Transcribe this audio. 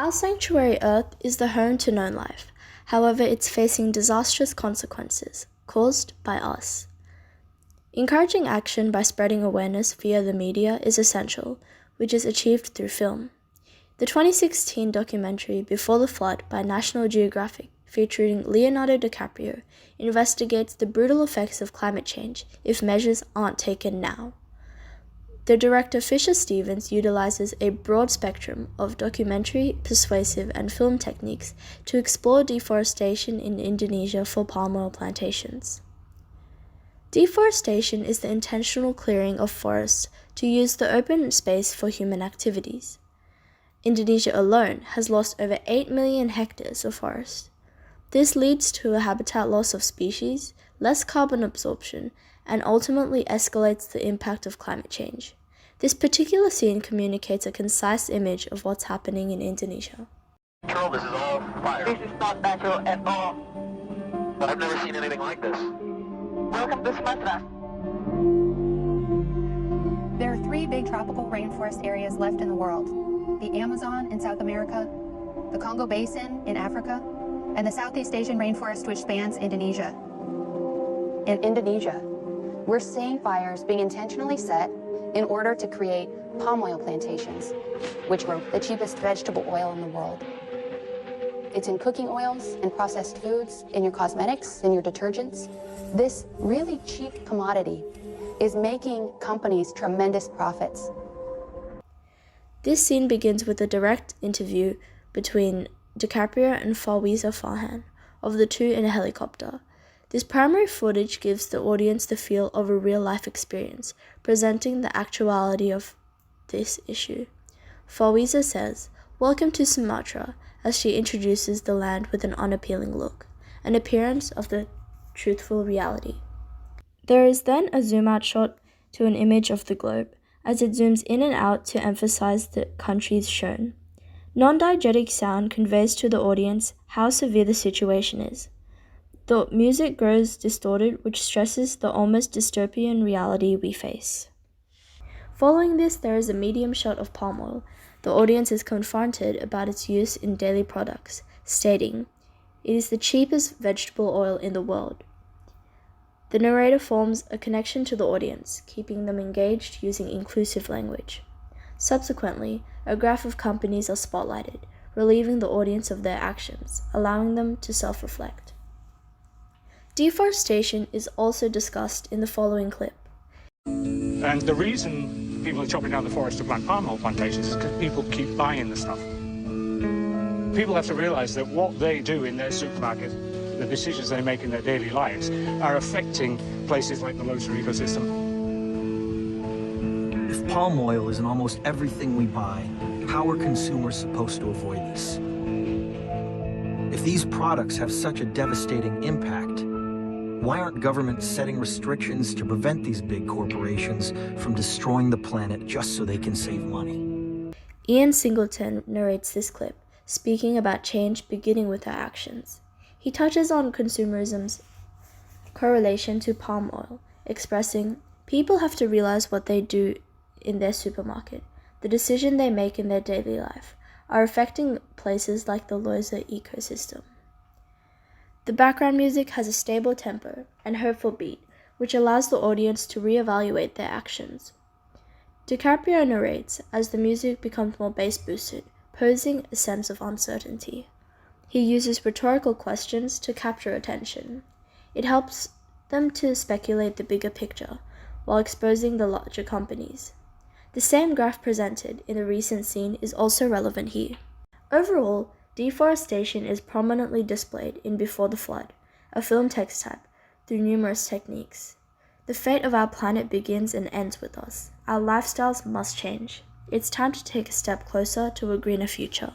Our sanctuary Earth is the home to known life. However, it's facing disastrous consequences caused by us. Encouraging action by spreading awareness via the media is essential, which is achieved through film. The 2016 documentary Before the Flood by National Geographic, featuring Leonardo DiCaprio, investigates the brutal effects of climate change if measures aren't taken now. The director Fisher Stevens utilizes a broad spectrum of documentary, persuasive, and film techniques to explore deforestation in Indonesia for palm oil plantations. Deforestation is the intentional clearing of forests to use the open space for human activities. Indonesia alone has lost over 8 million hectares of forest. This leads to a habitat loss of species, less carbon absorption, and ultimately escalates the impact of climate change. This particular scene communicates a concise image of what's happening in Indonesia. Control, this is all fire. This is not natural at all. But I've never seen anything like this. Welcome to Sumatra. There are 3 big tropical rainforest areas left in the world: the Amazon in South America, the Congo Basin in Africa, and the Southeast Asian rainforest, which spans Indonesia. In Indonesia, we're seeing fires being intentionally set in order to create palm oil plantations, which grow the cheapest vegetable oil in the world. It's in cooking oils and processed foods, in your cosmetics, in your detergents. This really cheap commodity is making companies tremendous profits. This scene begins with a direct interview between DiCaprio and Fawwiza Farhan, of the two in a helicopter. This primary footage gives the audience the feel of a real-life experience, presenting the actuality of this issue. Fawwiza says, "Welcome to Sumatra," as she introduces the land with an unappealing look, an appearance of the truthful reality. There is then a zoom-out shot to an image of the globe, as it zooms in and out to emphasize the countries shown. Non-diegetic sound conveys to the audience how severe the situation is. The music grows distorted, which stresses the almost dystopian reality we face. Following this, there is a medium shot of palm oil. The audience is confronted about its use in daily products, stating, "It is the cheapest vegetable oil in the world." The narrator forms a connection to the audience, keeping them engaged using inclusive language. Subsequently, a graph of companies are spotlighted, relieving the audience of their actions, allowing them to self-reflect. Deforestation is also discussed in the following clip. And the reason people are chopping down the forest to plant palm oil plantations is because people keep buying the stuff. People have to realize that what they do in their supermarket, the decisions they make in their daily lives, are affecting places like the Lothar ecosystem. If palm oil is in almost everything we buy, how are consumers supposed to avoid this? If these products have such a devastating impact, why aren't governments setting restrictions to prevent these big corporations from destroying the planet just so they can save money? Ian Singleton narrates this clip, speaking about change beginning with our actions. He touches on consumerism's correlation to palm oil, expressing, "People have to realize what they do in their supermarket, the decision they make in their daily life, are affecting places like the Lothar ecosystem." The background music has a stable tempo and hopeful beat, which allows the audience to reevaluate their actions. DiCaprio narrates as the music becomes more bass-boosted, posing a sense of uncertainty. He uses rhetorical questions to capture attention. It helps them to speculate the bigger picture, while exposing the larger companies. The same graph presented in the recent scene is also relevant here. Overall, deforestation is prominently displayed in Before the Flood, a film text type, through numerous techniques. The fate of our planet begins and ends with us. Our lifestyles must change. It's time to take a step closer to a greener future.